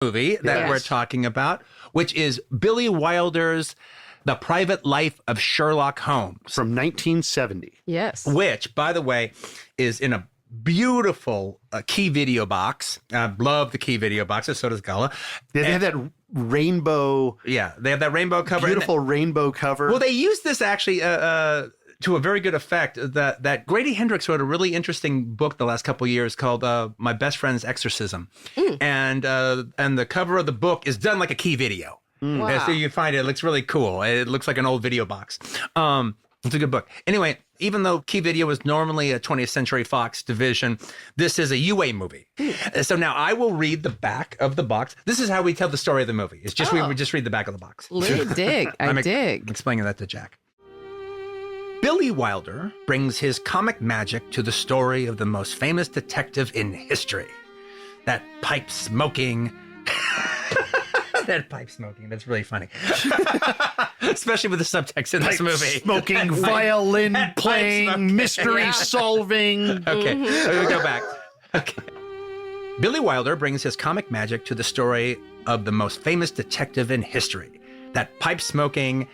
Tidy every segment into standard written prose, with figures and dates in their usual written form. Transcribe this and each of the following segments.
movie that we're talking about, which is Billy Wilder's The Private Life of Sherlock Holmes. From 1970. Yes. Which, by the way, is in a beautiful key video box. I love the key video boxes. So does Gullah. They have that rainbow. Yeah, they have that rainbow cover. Beautiful rainbow cover. Well, they used this actually to a very good effect. That Grady Hendrix wrote a really interesting book the last couple of years called My Best Friend's Exorcism. And the cover of the book is done like a key video. Wow. And so you find it looks really cool. It looks like an old video box. It's a good book. Anyway, even though Key Video was normally a 20th Century Fox division, this is a UA movie. So now I will read the back of the box. This is how we tell the story of the movie. It's just we would just read the back of the box. dig. I dig. I'm explaining that to Jack. Billy Wilder brings his comic magic to the story of the most famous detective in history. That pipe smoking... That pipe smoking. That's really funny. Especially with the subtext in this movie. Smoking, violin playing, mystery solving. Okay, let me go back. Okay. Billy Wilder brings his comic magic to the story of the most famous detective in history. That pipe smoking,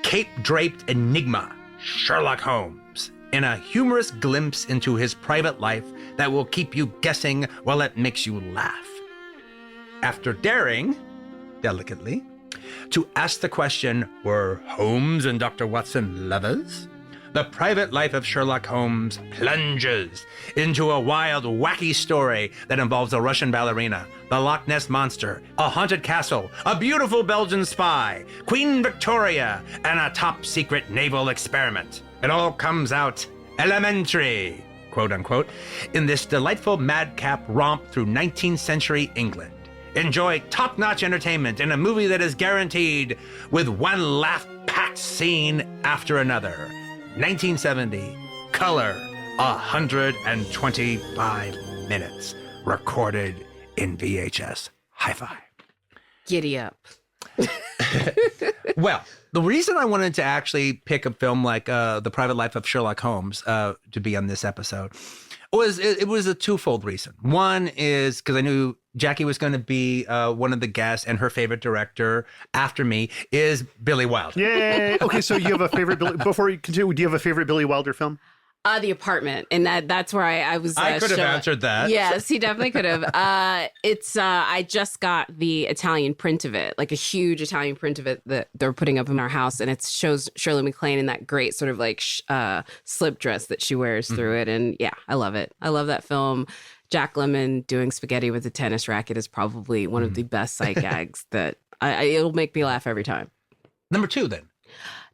cape draped enigma, Sherlock Holmes, in a humorous glimpse into his private life that will keep you guessing while it makes you laugh. After daring, delicately, to ask the question, were Holmes and Dr. Watson lovers? The Private Life of Sherlock Holmes plunges into a wild, wacky story that involves a Russian ballerina, the Loch Ness Monster, a haunted castle, a beautiful Belgian spy, Queen Victoria, and a top-secret naval experiment. It all comes out elementary, quote-unquote, in this delightful madcap romp through 19th century England. Enjoy top-notch entertainment in a movie that is guaranteed with one laugh-packed scene after another. 1970, color, 125 minutes, recorded in VHS hi-fi. Giddy up. Well, the reason I wanted to actually pick a film like The Private Life of Sherlock Holmes to be on this episode was it was a twofold reason. One is because I knew Jackie was going to be one of the guests, and her favorite director after me is Billy Wilder. Yay! Okay, so you have a favorite Billy... Before you continue, do you have a favorite Billy Wilder film? The Apartment, and that's where I was. I could have answered that. Yes, he definitely could have. I just got the Italian print of it, like a huge Italian print of it that they're putting up in our house, and it shows Shirley MacLaine in that great sort of like slip dress that she wears through it, and yeah, I love it. I love that film. Jack Lemmon doing spaghetti with a tennis racket is probably one of the best sight gags that it'll make me laugh every time. Number two, then.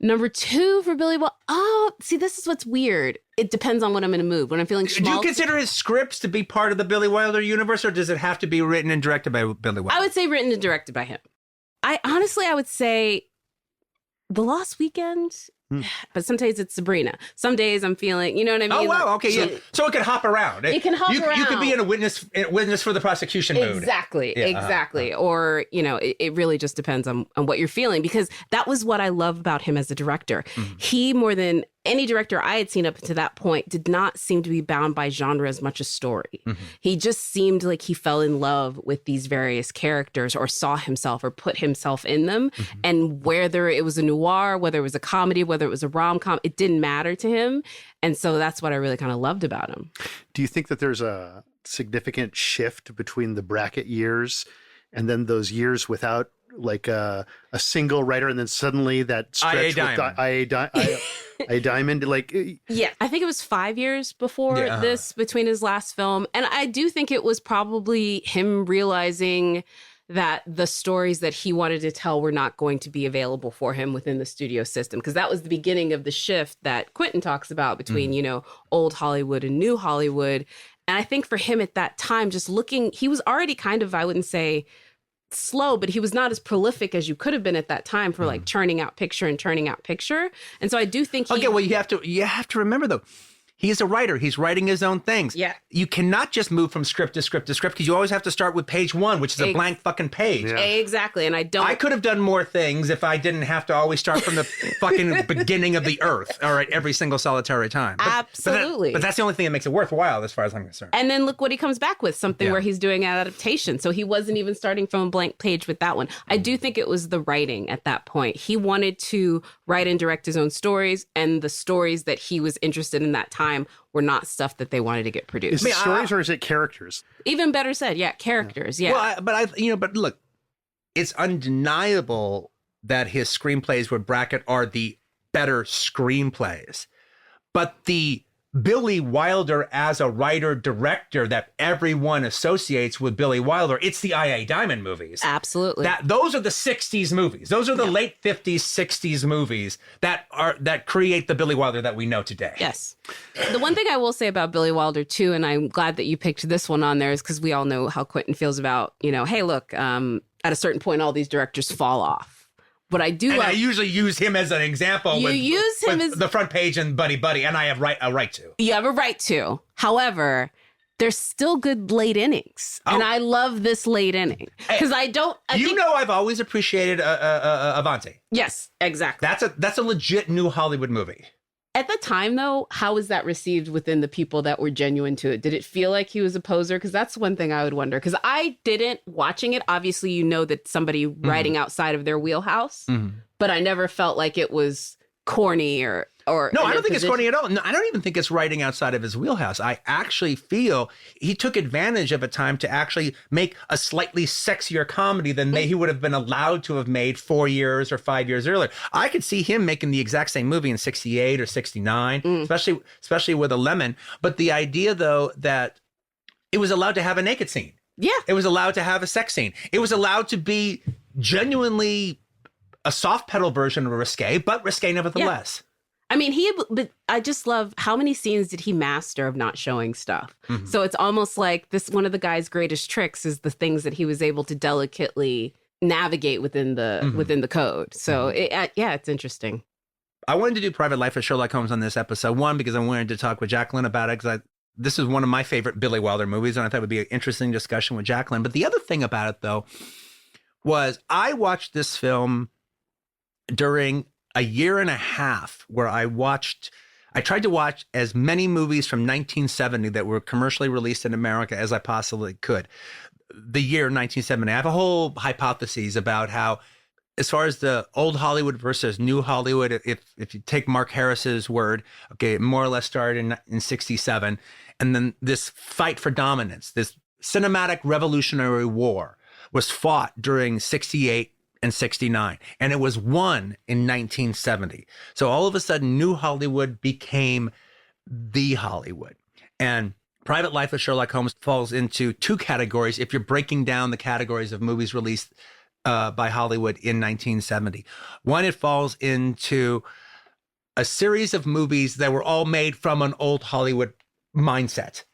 Number two for Billy Wilder. Oh, see, this is what's weird. It depends on when I'm in a mood. When I'm feeling schmaltzy. Do you consider his scripts to be part of the Billy Wilder universe, or does it have to be written and directed by Billy Wilder? I would say written and directed by him. I would say The Lost Weekend. But sometimes it's Sabrina. Some days I'm feeling, you know what I mean? Oh, wow. Okay. Yeah. So it can hop around. It can hop around. You could be in a witness for the prosecution mood. Exactly. Yeah, exactly. Or, you know, it really just depends on what you're feeling, because that was what I love about him as a director. He, more than any director I had seen up to that point, did not seem to be bound by genre as much as story. He just seemed like he fell in love with these various characters, or saw himself or put himself in them. And whether it was a noir, whether it was a comedy, whether it was a rom-com, it didn't matter to him. And so that's what I really kind of loved about him. Do you think that there's a significant shift between the bracket years and then those years without like a single writer, and then suddenly that stretch with IA Diamond, like... Yeah, I think it was 5 years before this, between his last film. And I do think it was probably him realizing that the stories that he wanted to tell were not going to be available for him within the studio system, because that was the beginning of the shift that Quentin talks about between, you know, old Hollywood and new Hollywood. And I think for him at that time, just looking, he was already kind of, I wouldn't say slow, but he was not as prolific as you could have been at that time for like churning out picture and turning out picture. And so I do think well, you have to remember though, He's a writer. He's writing his own things. Yeah. You cannot just move from script to script to script because you always have to start with page 1, which is a blank fucking page. Yeah. Exactly. And I could have done more things if I didn't have to always start from the fucking beginning of the earth, all right, every single solitary time. Absolutely. But that's the only thing that makes it worthwhile as far as I'm concerned. And then look what he comes back with, something where he's doing an adaptation. So he wasn't even starting from a blank page with that one. I do think it was the writing at that point. He wanted to write and direct his own stories, and the stories that he was interested in that time were not stuff that they wanted to get produced. Is it stories or is it characters? Even better said, characters. Yeah. Well, but look, it's undeniable that his screenplays would bracket are the better screenplays. But the Billy Wilder as a writer-director that everyone associates with Billy Wilder, it's the I.A. Diamond movies. Absolutely. Those are the 60s movies. Those are the late 50s, 60s movies that create the Billy Wilder that we know today. Yes. The one thing I will say about Billy Wilder, too, and I'm glad that you picked this one on there, is because we all know how Quentin feels about, hey, look, at a certain point, all these directors fall off. But I do. I usually use him as an example. Use him as the front page and Buddy, and I have a right to. You have a right to. However, there's still good late innings, and I love this late inning because I don't. I've always appreciated Avanti. Yes, exactly. That's a legit new Hollywood movie. At the time, though, how was that received within the people that were genuine to it? Did it feel like he was a poser? Because that's one thing I would wonder. Because I didn't watching it. Obviously, that somebody writing outside of their wheelhouse, but I never felt like it was corny or no, I don't think it's corny at all. No, I don't even think it's writing outside of his wheelhouse. I actually feel he took advantage of a time to actually make a slightly sexier comedy than he would have been allowed to have made 4 years or 5 years earlier. I could see him making the exact same movie in 68 or 69, especially with a lemon. But the idea, though, that it was allowed to have a naked scene. Yeah. It was allowed to have a sex scene. It was allowed to be genuinely a soft pedal version of risque, but risque nevertheless. Yeah. I mean, but I just love how many scenes did he master of not showing stuff. So it's almost like one of the guy's greatest tricks is the things that he was able to delicately navigate within the code. So it's interesting. I wanted to do Private Life of Sherlock Holmes on this episode. One, because I wanted to talk with Jacqueline about it, because this is one of my favorite Billy Wilder movies, and I thought it would be an interesting discussion with Jacqueline. But the other thing about it, though, was I watched this film during a year and a half where I tried to watch as many movies from 1970 that were commercially released in America as I possibly could. The year 1970. I have a whole hypothesis about how, as far as the old Hollywood versus new Hollywood, if you take Mark Harris's word, okay, it more or less started in 67. And then this fight for dominance, this cinematic revolutionary war was fought during 68 and 69, and it was won in 1970. So all of a sudden, New Hollywood became the Hollywood. And Private Life of Sherlock Holmes falls into two categories if you're breaking down the categories of movies released by Hollywood in 1970. One, it falls into a series of movies that were all made from an old Hollywood mindset.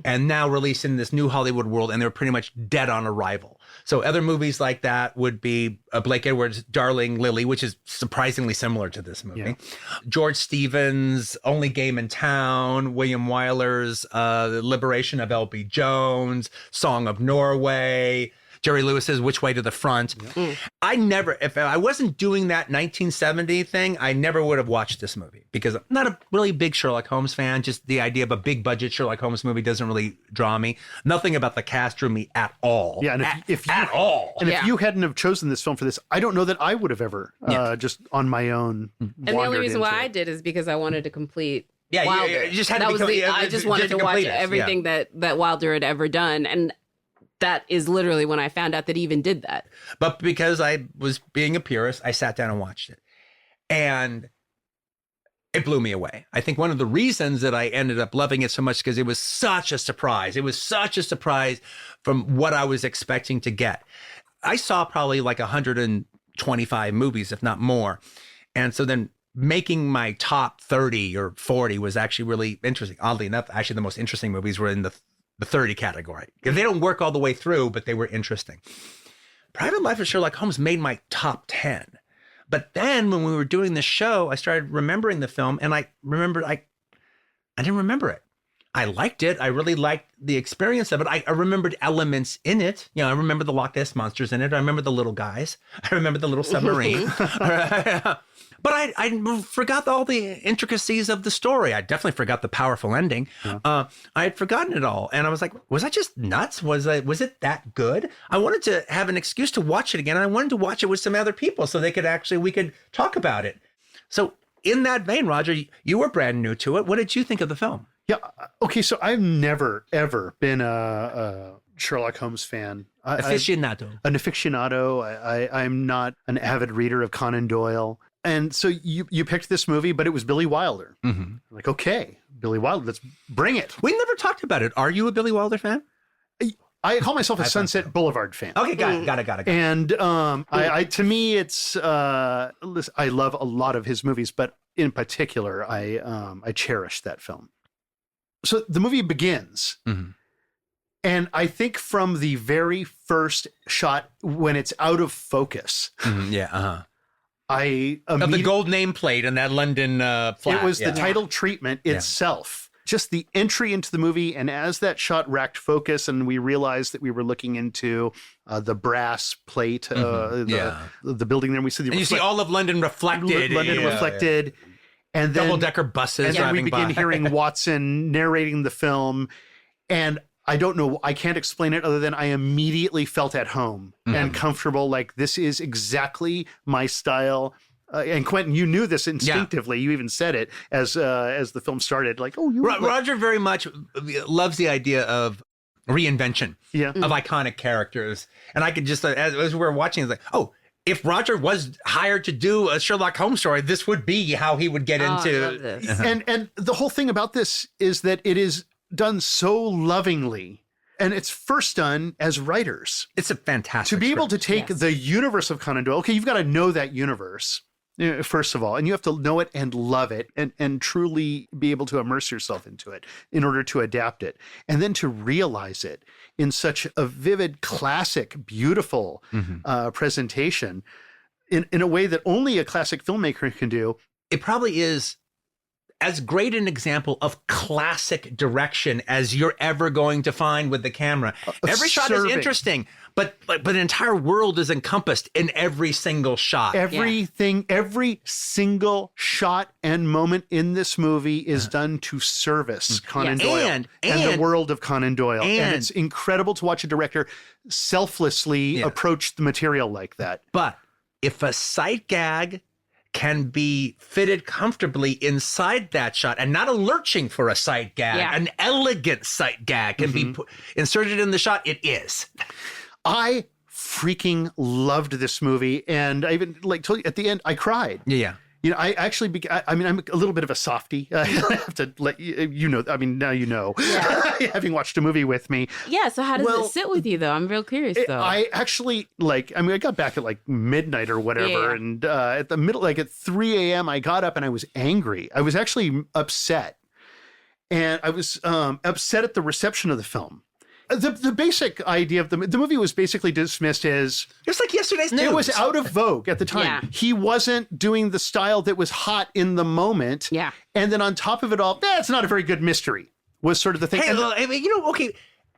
And now released in this new Hollywood world, and they're pretty much dead on arrival. So other movies like that would be Blake Edwards' Darling Lily, which is surprisingly similar to this movie. Yeah. George Stevens' Only Game in Town, William Wyler's The Liberation of L.B. Jones, Song of Norway, Jerry Lewis's Which Way to the Front. Yeah. I never, if I wasn't doing that 1970 thing, I never would have watched this movie because I'm not a really big Sherlock Holmes fan. Just the idea of a big budget Sherlock Holmes movie doesn't really draw me. Nothing about the cast drew me at all. Yeah, and if you hadn't have chosen this film for this, I don't know that I would have ever just on my own. And the only reason why I did is because I wanted to complete. Yeah, Wilder. you just had I just wanted to watch everything that Wilder had ever done, and that is literally when I found out that he even did that. But because I was being a purist, I sat down and watched it. And it blew me away. I think one of the reasons that I ended up loving it so much because it was such a surprise. It was such a surprise from what I was expecting to get. I saw probably like 125 movies, if not more. And so then making my top 30 or 40 was actually really interesting. Oddly enough, actually the most interesting movies were in the 30 category. Because they don't work all the way through, but they were interesting. Private Life of Sherlock Holmes made my top 10. But then when we were doing this show, I started remembering the film, and I remembered I I didn't remember it. I liked it. I really liked the experience of it. I remembered elements in it. You know, I remember the Loch Ness monsters in it. I remember the little guys. I remember the little submarine. But I forgot all the intricacies of the story. I definitely forgot the powerful ending. I had forgotten it all. And I was like, was I just nuts? Was it that good? I wanted to have an excuse to watch it again. And I wanted to watch it with some other people so we could talk about it. So in that vein, Roger, you were brand new to it. What did you think of the film? Yeah. Okay. So I've never, ever been a Sherlock Holmes fan. An aficionado. I'm not an avid reader of Conan Doyle. And so you picked this movie, but it was Billy Wilder. Mm-hmm. I'm like, okay, Billy Wilder, let's bring it. We never talked about it. Are you a Billy Wilder fan? I call myself a Sunset Boulevard fan. Okay, got it. And to me, it's listen, I love a lot of his movies, but in particular, I cherish that film. So the movie begins, and I think from the very first shot when it's out of focus, of the gold nameplate and that London flat. It was the title treatment itself. Just the entry into the movie, and as that shot racked focus and we realized that we were looking into the brass plate, the building there, and we see you see all of London reflected. Reflected. And then double-decker buses and then we begin hearing Watson narrating the film, and I don't know, I can't explain it other than I immediately felt at home and comfortable, like this is exactly my style. And Quentin, you knew this instinctively. Yeah. You even said it as the film started, like, oh, Roger very much loves the idea of reinvention of iconic characters. And I could just, as we were watching, it's like, oh, if Roger was hired to do a Sherlock Holmes story, this would be how he would get into. I love this. And the whole thing about this is that it is done so lovingly, and it's first done as writers. It's a fantastic to be able to take the universe of Conan Doyle. Okay, you've got to know that universe, first of all, and you have to know it and love it and truly be able to immerse yourself into it in order to adapt it, and then to realize it in such a vivid, classic, beautiful presentation in a way that only a classic filmmaker can do. It probably is as great an example of classic direction as you're ever going to find with the camera. Every shot is interesting, but an entire world is encompassed in every single shot. Everything, every single shot and moment in this movie is done to service Conan Doyle and the world of Conan Doyle. And it's incredible to watch a director selflessly approach the material like that. But if a sight gag can be fitted comfortably inside that shot and not a lurching for a sight gag, an elegant sight gag can be inserted in the shot, it is. I freaking loved this movie, and I even told you at the end I cried. Yeah. You know, I actually, I'm a little bit of a softie. I have to let you know. I mean, now you know, having watched a movie with me. Yeah. So how does it sit with you, though? I'm real curious, though. I actually I got back at midnight or whatever. And at the middle, at 3 a.m., I got up and I was angry. I was actually upset. And I was upset at the reception of the film. The basic idea of the movie was basically dismissed as just like yesterday's news. It was out of vogue at the time. Yeah. He wasn't doing the style that was hot in the moment. Yeah. And then on top of it all, it's not a very good mystery, was sort of the thing. Hey,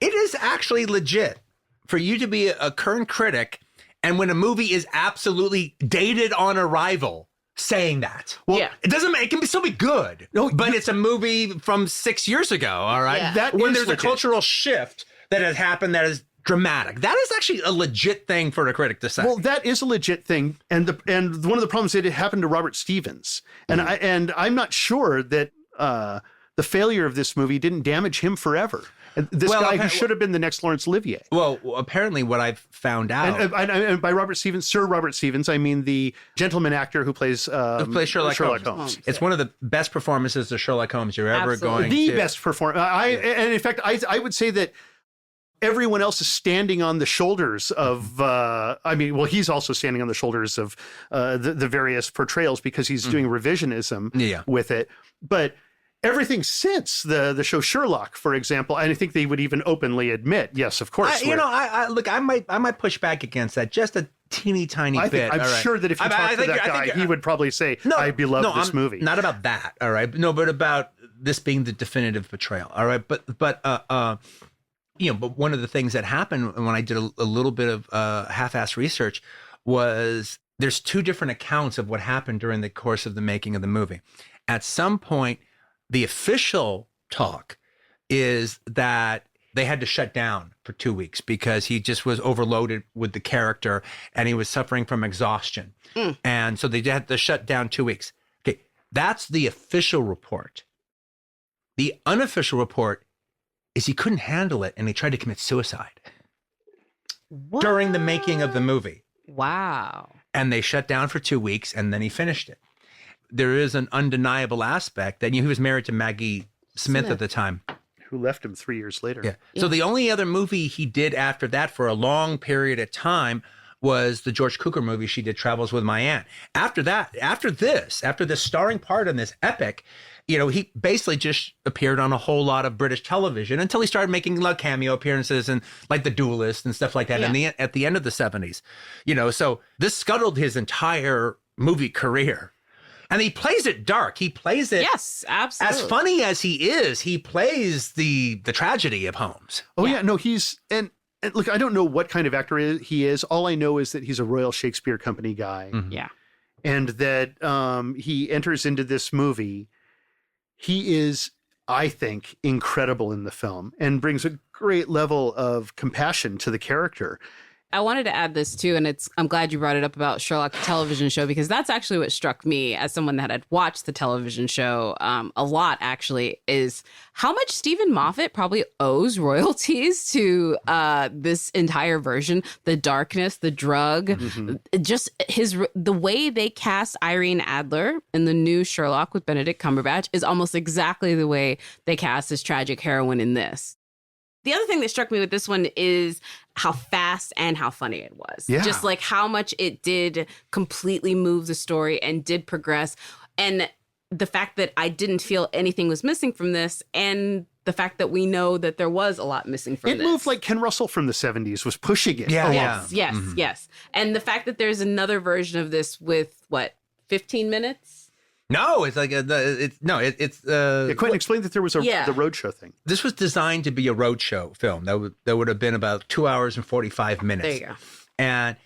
it is actually legit for you to be a current critic, and when a movie is absolutely dated on arrival, saying that. Well, it doesn't. It can still be good. No, but it's a movie from 6 years ago. All right. Yeah. That when is there's legit. A cultural shift that has happened that is dramatic. That is actually a legit thing for a critic to say. Well, that is a legit thing, and one of the problems is it happened to Robert Stevens, and I'm not sure that the failure of this movie didn't damage him forever. This guy who should have been the next Laurence Olivier. Well, apparently what I've found out... And by Robert Stevens, Sir Robert Stevens, I mean the gentleman actor who plays Sherlock Holmes. It's one of the best performances of Sherlock Holmes you're ever going to... The best performance. And in fact, I would say that everyone else is standing on the shoulders of, he's also standing on the shoulders of the various portrayals because he's doing revisionism with it. But everything since the show Sherlock, for example, and I think they would even openly admit, yes, of course. I might push back against that just a teeny tiny bit. I'm sure that if you talk to that guy, he would probably say, I love this movie. Not about that, all right? No, but about this being the definitive betrayal. All right. But one of the things that happened when I did a little bit of half-assed research was there's two different accounts of what happened during the course of the making of the movie. At some point, the official talk is that they had to shut down for 2 weeks because he just was overloaded with the character and he was suffering from exhaustion. And so they had to shut down 2 weeks. Okay, that's the official report. The unofficial report is he couldn't handle it and he tried to commit suicide during the making of the movie. Wow. And they shut down for 2 weeks and then he finished it. There is an undeniable aspect that he was married to Maggie Smith at the time. Who left him 3 years later. Yeah. So the only other movie he did after that for a long period of time was the George Cukor movie she did, Travels with My Aunt. After that, after this starring part in this epic, he basically just appeared on a whole lot of British television until he started making like cameo appearances and like The Duelist and stuff like that at the end of the 70s. So this scuttled his entire movie career. And he plays it dark. He plays it absolutely. As funny as he is, he plays the tragedy of Holmes. Oh yeah, no, he's and look, I don't know what kind of actor he is. All I know is that he's a Royal Shakespeare Company guy. Mm-hmm. Yeah. And that he enters into this movie. He is, I think, incredible in the film and brings a great level of compassion to the character. I wanted to add this too, and I'm glad you brought it up about Sherlock, the television show, because that's actually what struck me as someone that had watched the television show a lot, actually, is how much Stephen Moffat probably owes royalties to this entire version. The darkness, the drug, just the way they cast Irene Adler in the new Sherlock with Benedict Cumberbatch is almost exactly the way they cast this tragic heroine in this. The other thing that struck me with this one is how fast and how funny it was. Yeah. Just like how much it did completely move the story and did progress. And the fact that I didn't feel anything was missing from this, and the fact that we know that there was a lot missing from this. It moved like Ken Russell from the 70s was pushing it. Yes. And the fact that there's another version of this with 15 minutes? No, it's like Quentin explained that there was the roadshow thing. This was designed to be a roadshow film. That would have been about 2 hours and 45 minutes. There you go. And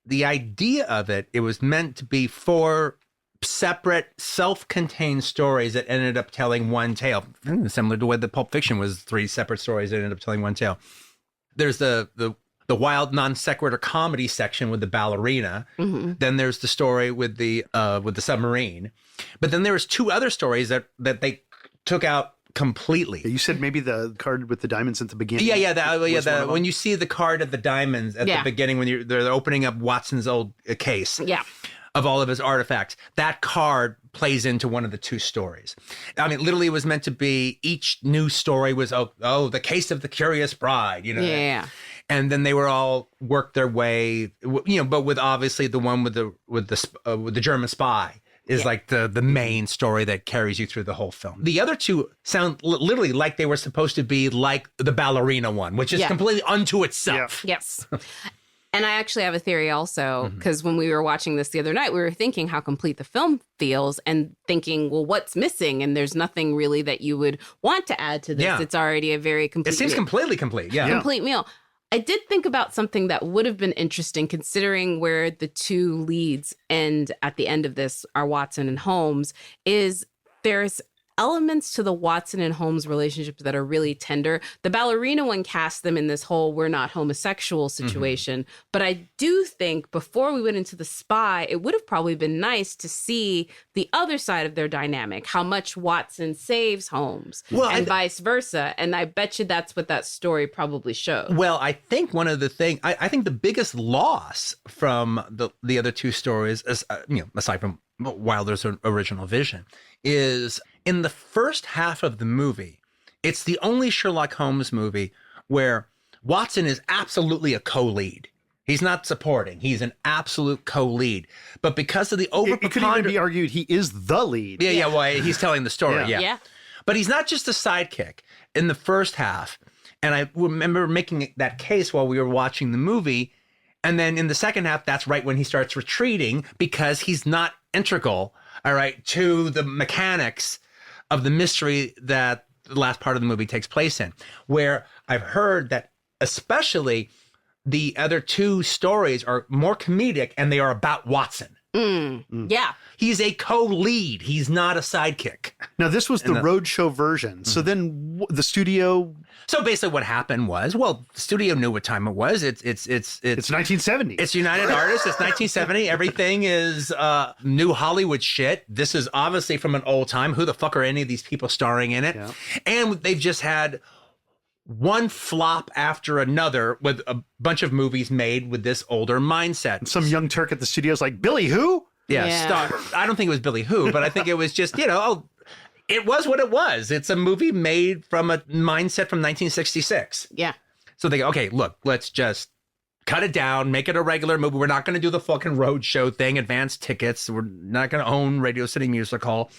the idea of it was meant to be 4 separate, self-contained stories that ended up telling one tale, similar to what the Pulp Fiction was 3 separate stories that ended up telling one tale. There's the wild non sequitur comedy section with the ballerina. Mm-hmm. Then there's the story with the submarine. But then there was 2 other stories that they took out completely. You said maybe the card with the diamonds at the beginning. When you see the card of the diamonds at the beginning, when they're opening up Watson's old case of all of his artifacts, that card plays into one of the 2 stories. I mean, literally, it was meant to be each new story was the case of the curious bride. Yeah. And then they were all worked their way, but with obviously the one with the German spy is like the main story that carries you through the whole film. The other 2 sound literally like they were supposed to be like the ballerina one, which is completely unto itself. Yeah. Yes. And I actually have a theory also, because when we were watching this the other night, we were thinking how complete the film feels and thinking, well, what's missing? And there's nothing really that you would want to add to this. Yeah. It's already a very complete It seems meal. completely complete. Yeah. Complete meal. I did think about something that would have been interesting considering where the 2 leads end at the end of this are Watson and Holmes, is there's elements to the Watson and Holmes relationship that are really tender. The ballerina one casts them in this whole we're not homosexual situation. But I do think before we went into the spy, it would have probably been nice to see the other side of their dynamic, how much Watson saves Holmes and vice versa. And I bet you that's what that story probably showed. Well, I think one of the things, I think the biggest loss from the other 2 stories, is, aside from Wilder's original vision, is in the first half of the movie, it's the only Sherlock Holmes movie where Watson is absolutely a co-lead. He's not supporting. He's an absolute co-lead. But because of the it could even be argued he is the lead. Yeah. Well, he's telling the story. Yeah. But he's not just a sidekick in the first half. And I remember making that case while we were watching the movie. And then in the second half, that's right when he starts retreating because he's not integral, all right, to the mechanics of the mystery that the last part of the movie takes place in, where I've heard that especially the other two stories are more comedic and they are about Watson. Yeah. He's a co-lead. He's not a sidekick. Now, this was the roadshow version. So then the studio... So basically what happened was, well, the studio knew what time it was. It's 1970. It's United Artists. It's 1970. Everything is new Hollywood shit. This is obviously from an old time. Who the fuck are any of these people starring in it? Yeah. And they've just had one flop after another with a bunch of movies made with this older mindset. And some young Turk at the studio's like, Billy who? Yeah. I don't think it was Billy Who, but I think it was just, it was what it was. It's a movie made from a mindset from 1966. Yeah. So they go, okay, look, let's just cut it down, make it a regular movie. We're not going to do the fucking roadshow thing, advance tickets. We're not going to own Radio City Music Hall.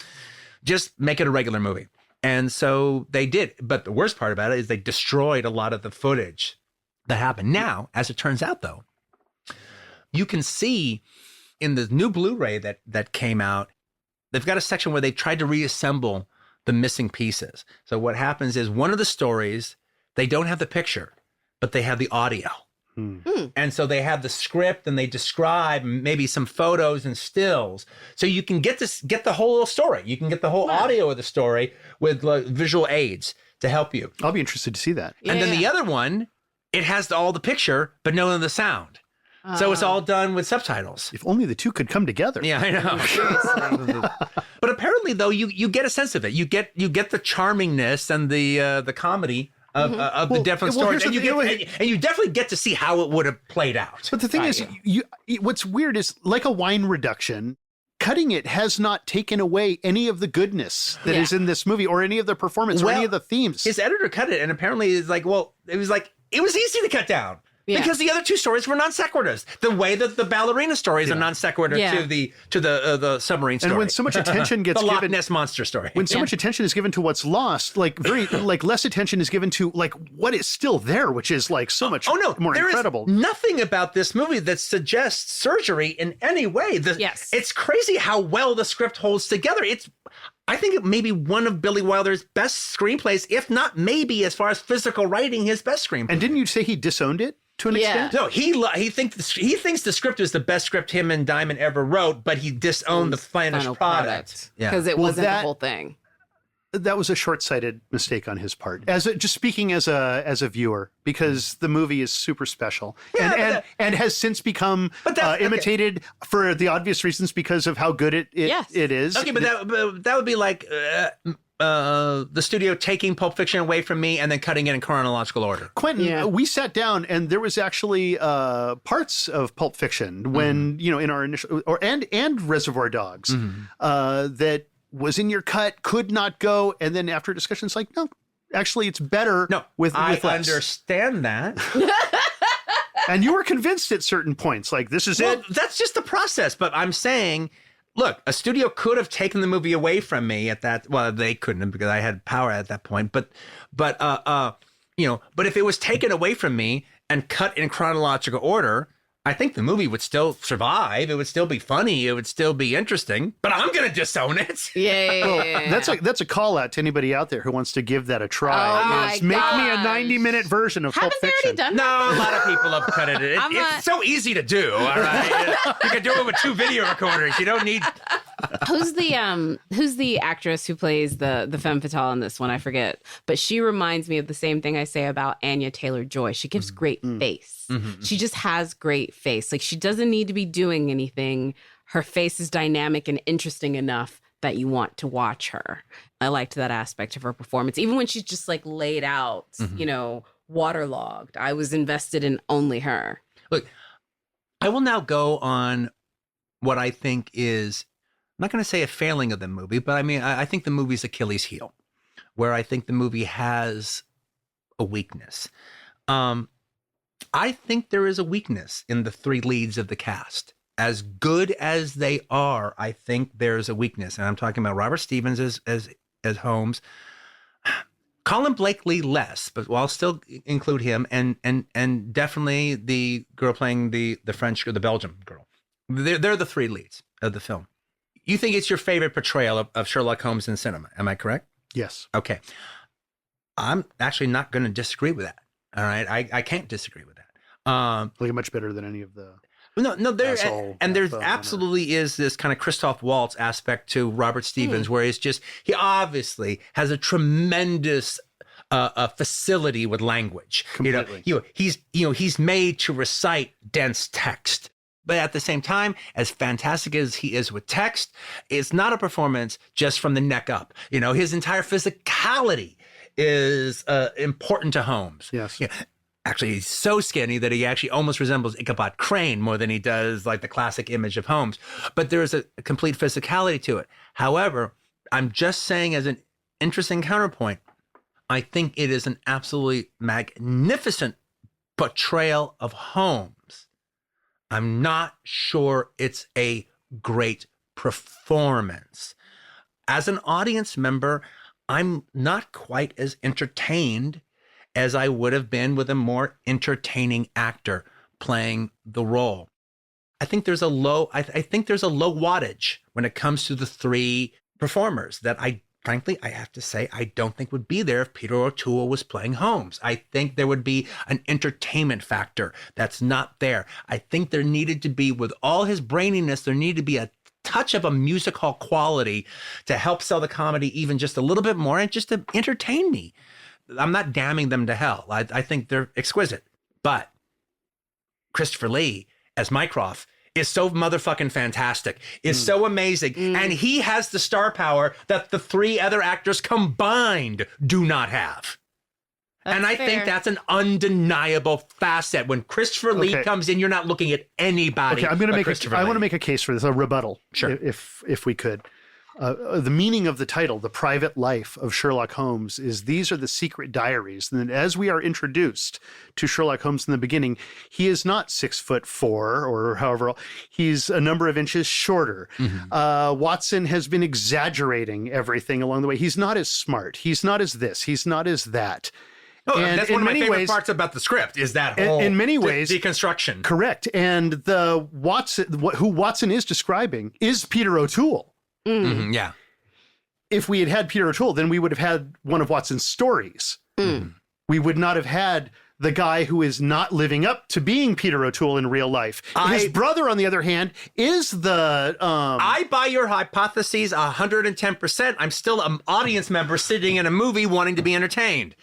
Just make it a regular movie. And so they did. But the worst part about it is they destroyed a lot of the footage that happened. Now, as it turns out, though, you can see in the new Blu-ray that came out, they've got a section where they tried to reassemble the missing pieces. So what happens is one of the stories, they don't have the picture, but they have the audio. And so they have the script and they describe maybe some photos and stills. So you can get the whole story. You can get the whole audio of the story with visual aids to help you. I'll be interested to see that. And then the other one, it has all the picture, but none of the sound. So it's all done with subtitles. If only the two could come together. Yeah, I know. But apparently, though, you get a sense of it. You get the charmingness and the comedy of the different stories, and you definitely get to see how it would have played out. But the thing is, what's weird is like a wine reduction. Cutting it has not taken away any of the goodness that is in this movie, or any of the performance, or any of the themes. His editor cut it, and apparently, it's like, it was easy to cut down. Yeah. Because the other two stories were non sequiturs. The way that the ballerina stories are non sequitur to the submarine story. And when so much attention gets the given, Loch Ness monster story. When so much attention is given to what's lost, less attention is given to what is still there, which is so much more incredible. There is nothing about this movie that suggests surgery in any way. It's crazy how well the script holds together. I think it may be one of Billy Wilder's best screenplays, if not maybe as far as physical writing, his best screenplay. And didn't you say he disowned it? To an extent? No, he thinks the script is the best script him and Diamond ever wrote, but he disowned the finished product because it wasn't the whole thing. That was a short-sighted mistake on his part. Just speaking as a viewer, because the movie is super special and has since become imitated for the obvious reasons because of how good it is. Okay, but that would be like the studio taking Pulp Fiction away from me and then cutting it in chronological order. Quentin, we sat down and there was actually parts of Pulp Fiction when in our initial and Reservoir Dogs that was in your cut, could not go, and then after discussion, it's like, no, actually, it's better. with less. I understand that. And you were convinced at certain points, like this is it. That's just the process. But I'm saying, look, a studio could have taken the movie away from me at that. Well, they couldn't have because I had power at that point. But if it was taken away from me and cut in chronological order, I think the movie would still survive. It would still be funny. It would still be interesting. But I'm going to disown it. Yeah. That's a call out to anybody out there who wants to give that a try. Make me a 90-minute version of Pulp Fiction. Done no, a lot of people have cut it. It's so easy to do. All right, you can do it with 2 video recorders. You don't need. Who's the actress who plays the femme fatale in this one? I forget, but she reminds me of the same thing I say about Anya Taylor-Joy. She gives great face. Mm-hmm. She just has great face. Like, she doesn't need to be doing anything. Her face is dynamic and interesting enough that you want to watch her. I liked that aspect of her performance, even when she's just laid out, waterlogged. I was invested in only her. Look, I will now go on what I think is, I'm not going to say a failing of the movie, but I think the movie's Achilles heel, where I think the movie has a weakness. I think there is a weakness in the 3 leads of the cast. As good as they are, I think there's a weakness. And I'm talking about Robert Stevens as Holmes, Colin Blakely less, but I'll still include him, and definitely the girl playing the French or the Belgian girl. They're the 3 leads of the film. You think it's your favorite portrayal of Sherlock Holmes in cinema. Am I correct? Yes. Okay. I'm actually not going to disagree with that. All right. I can't disagree with that. Like much better than any of the... No, there's absolutely is this kind of Christoph Waltz aspect to Robert Stevens, where he obviously has a tremendous facility with language. Completely. He's made to recite dense text. But at the same time, as fantastic as he is with text, it's not a performance just from the neck up. His entire physicality is important to Holmes. Yes. Actually, he's so skinny that he actually almost resembles Ichabod Crane more than he does like the classic image of Holmes. But there is a complete physicality to it. However, I'm just saying, as an interesting counterpoint, I think it is an absolutely magnificent portrayal of Holmes. I'm not sure it's a great performance. As an audience member, I'm not quite as entertained as I would have been with a more entertaining actor playing the role. I think there's a low wattage when it comes to the three performers that I have to say, I don't think would be there if Peter O'Toole was playing Holmes. I think there would be an entertainment factor that's not there. I think there needed to be, with all his braininess, there needed to be a touch of a music hall quality to help sell the comedy even just a little bit more and just to entertain me. I'm not damning them to hell. I think they're exquisite. But Christopher Lee as Mycroft is so motherfucking fantastic, is so amazing. And he has the star power that the three other actors combined do not have. And I think that's an undeniable facet. When Christopher Lee comes in, you're not looking at anybody. Okay, I want to make a case for this, a rebuttal, sure, if we could. The meaning of the title, The Private Life of Sherlock Holmes, is these are the secret diaries. And as we are introduced to Sherlock Holmes in the beginning, he is not 6'4" or however, he's a number of inches shorter. Watson has been exaggerating everything along the way. He's not as smart. He's not as this. He's not as that. Oh, and that's one of my favorite parts about the script is that whole in many ways deconstruction. Correct. And the who Watson is describing is Peter O'Toole. Yeah. If we had Peter O'Toole, then we would have had one of Watson's stories. We would not have had the guy who is not living up to being Peter O'Toole in real life. His brother, on the other hand, is the... I buy your hypotheses 110%. I'm still an audience member sitting in a movie wanting to be entertained.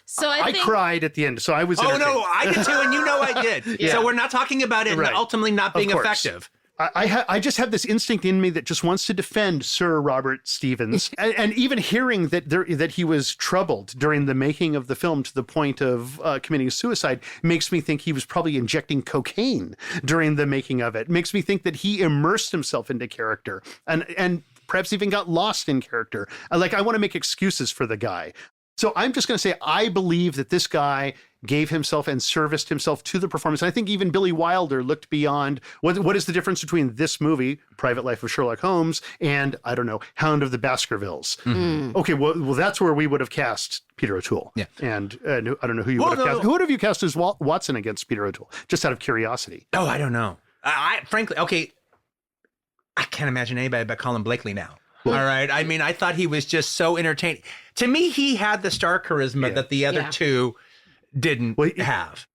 So I think... cried at the end, so I was entertained. Oh, no, I did too, and you know I did. So we're not talking about it ultimately not being effective. I just have this instinct in me that just wants to defend Sir Robert Stevens, and even hearing that he was troubled during the making of the film to the point of committing suicide makes me think he was probably injecting cocaine during the making of it. Makes me think that he immersed himself into character and perhaps even got lost in character. I want to make excuses for the guy. So I'm just going to say I believe that this guy gave himself and serviced himself to the performance. And I think even Billy Wilder looked beyond what is the difference between this movie, Private Life of Sherlock Holmes, and, I don't know, Hound of the Baskervilles. Okay, well, that's where we would have cast Peter O'Toole. Yeah. And I don't know who you would have cast. Who would have you cast as Watson against Peter O'Toole? Just out of curiosity. Oh, I don't know. Frankly, okay, I can't imagine anybody but Colin Blakely now. All right. I mean, I thought he was just so entertaining. To me, he had the star charisma that the other two didn't have.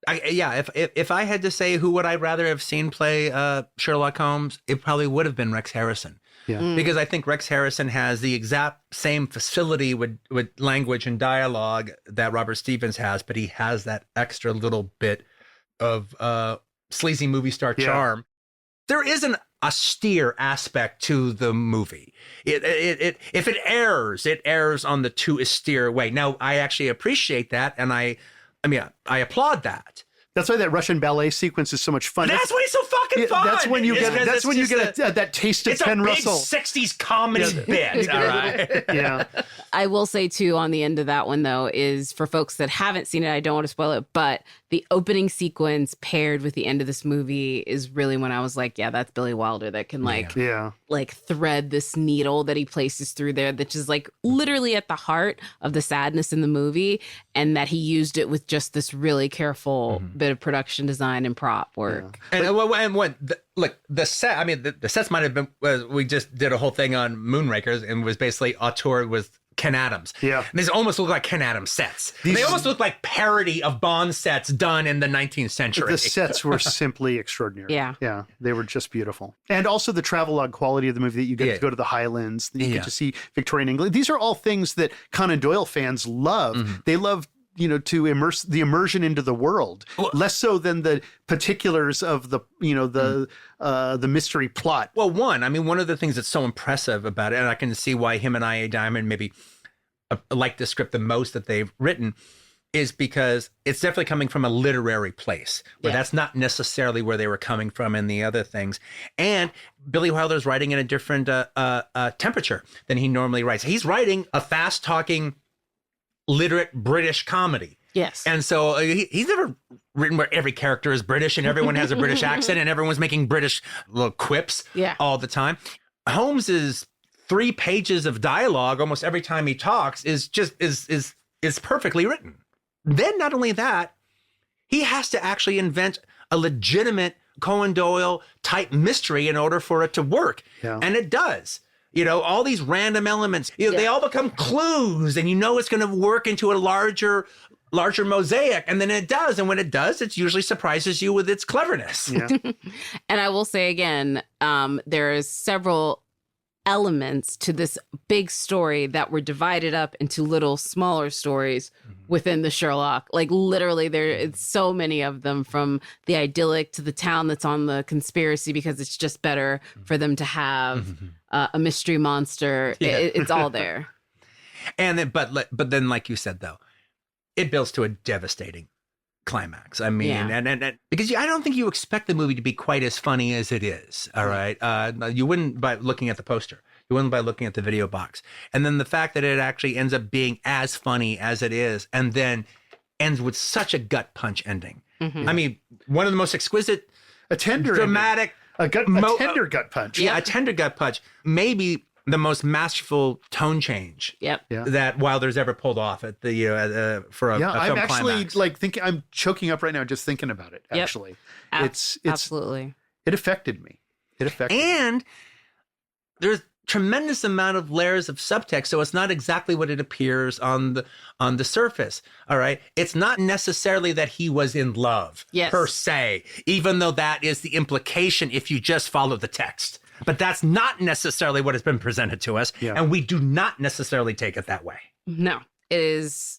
If I had to say who would I rather have seen play Sherlock Holmes, it probably would have been Rex Harrison. Yeah. Because I think Rex Harrison has the exact same facility with language and dialogue that Robert Stevens has, but he has that extra little bit of sleazy movie star charm. There is an austere aspect to the movie. If it errs on the too austere way. Now, I actually appreciate that, and I applaud that. That's why that Russian ballet sequence is so much fun. That's why it's so fucking fun. That's when you get that taste of Ken Russell. It's a big 60s comedy bit. All right. Yeah. I will say too, on the end of that one though, is for folks that haven't seen it, I don't want to spoil it, but the opening sequence paired with the end of this movie is really when I was like, yeah, that's Billy Wilder that can like thread this needle that he places through there, that is like literally at the heart of the sadness in the movie, and that he used it with just this really careful bit of production design and prop work. And the set, I mean, the sets might have been, we just did a whole thing on Moonrakers and was basically auteur with Ken Adams. Yeah. And these almost look like Ken Adams sets. They almost look like parody of Bond sets done in the 19th century. The sets were simply extraordinary. Yeah. Yeah. They were just beautiful. And also the travelogue quality of the movie, that you get to go to the Highlands, that you get to see Victorian England. These are all things that Conan Doyle fans love. They love, to immerse the immersion into the world, less so than the particulars of the, the mystery plot. Well, one of the things that's so impressive about it, and I can see why him and I.A. Diamond maybe like the script the most that they've written, is because it's definitely coming from a literary place, where that's not necessarily where they were coming from in the other things. And Billy Wilder's writing in a different temperature than he normally writes. He's writing a fast-talking, literate British comedy. Yes. And so he's never written where every character is British and everyone has a British accent and everyone's making British little quips all the time. Holmes's 3 pages of dialogue almost every time he talks is perfectly written. Then not only that, he has to actually invent a legitimate Conan Doyle type mystery in order for it to work. Yeah. And it does. All these random elements, they all become clues, and it's going to work into a larger mosaic. And then it does. And when it does, it usually surprises you with its cleverness. Yeah. And I will say again, there's several elements to this big story that were divided up into little smaller stories within the Sherlock. Like literally it's so many of them, from the idyllic to the town that's on the conspiracy because it's just better for them to have a mystery monster. It's all there. And then, but then, like you said, though, it builds to a devastating climax. I mean, and because I don't think you expect the movie to be quite as funny as it is. All right. You wouldn't by looking at the poster. You wouldn't by looking at the video box. And then the fact that it actually ends up being as funny as it is, and then ends with such a gut punch ending. I mean, one of the most exquisite, dramatic, a tender gut punch. Yeah, a tender gut punch. Maybe the most masterful tone change that Wilder's ever pulled off at the for a film I'm actually climax. I'm choking up right now just thinking about it. Actually, it's absolutely, it affected me. And there's tremendous amount of layers of subtext, so it's not exactly what it appears on the surface. All right, it's not necessarily that he was in love per se, even though that is the implication if you just follow the text. But that's not necessarily what has been presented to us, and we do not necessarily take it that way. No, it is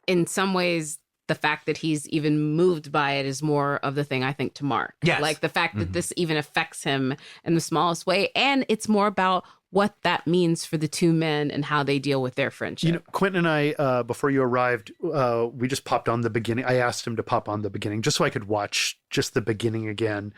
in some ways the fact that he's even moved by it is more of the thing I think to mark. Yes. Like the fact that this even affects him in the smallest way, and it's more about what that means for the two men and how they deal with their friendship. Quentin and I, before you arrived, we just popped on the beginning. I asked him to pop on the beginning just so I could watch just the beginning again.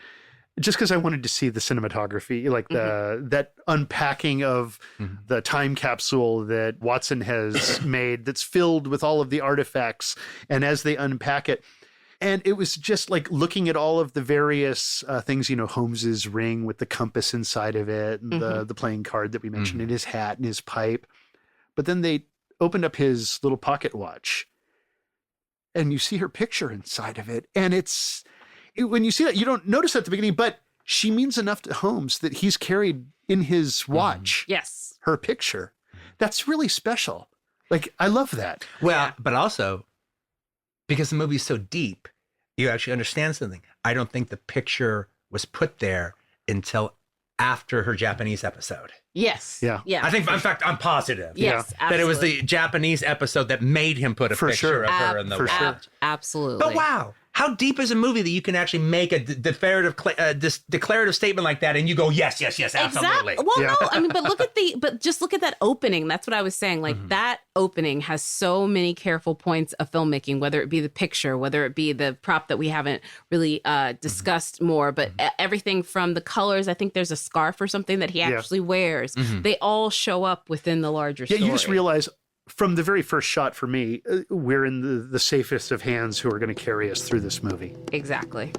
Just because I wanted to see the cinematography, like that unpacking of the time capsule that Watson has made that's filled with all of the artifacts, and as they unpack it. And it was just like looking at all of the various things, Holmes's ring with the compass inside of it, and the playing card that we mentioned, and his hat and his pipe. But then they opened up his little pocket watch, and you see her picture inside of it. And when you see that, you don't notice at the beginning, but she means enough to Holmes that he's carried in his watch. Yes. Her picture. That's really special. Like, I love that. Well, but also because the movie's so deep, you actually understand something. I don't think the picture was put there until after her Japanese episode. Yes. Yeah. I think, in fact, I'm positive. Yes, that it was the Japanese episode that made him put a picture of her in the watch. Absolutely. But wow. How deep is a movie that you can actually make a declarative statement like that, and you go, yes, absolutely. Well, no, I mean, but just look at that opening. That's what I was saying. Like that opening has so many careful points of filmmaking, whether it be the picture, whether it be the prop that we haven't really discussed more, but everything from the colors. I think there's a scarf or something that he actually wears. They all show up within the larger story. Yeah, you just realize from the very first shot for me, we're in the safest of hands who are going to carry us through this movie. Exactly.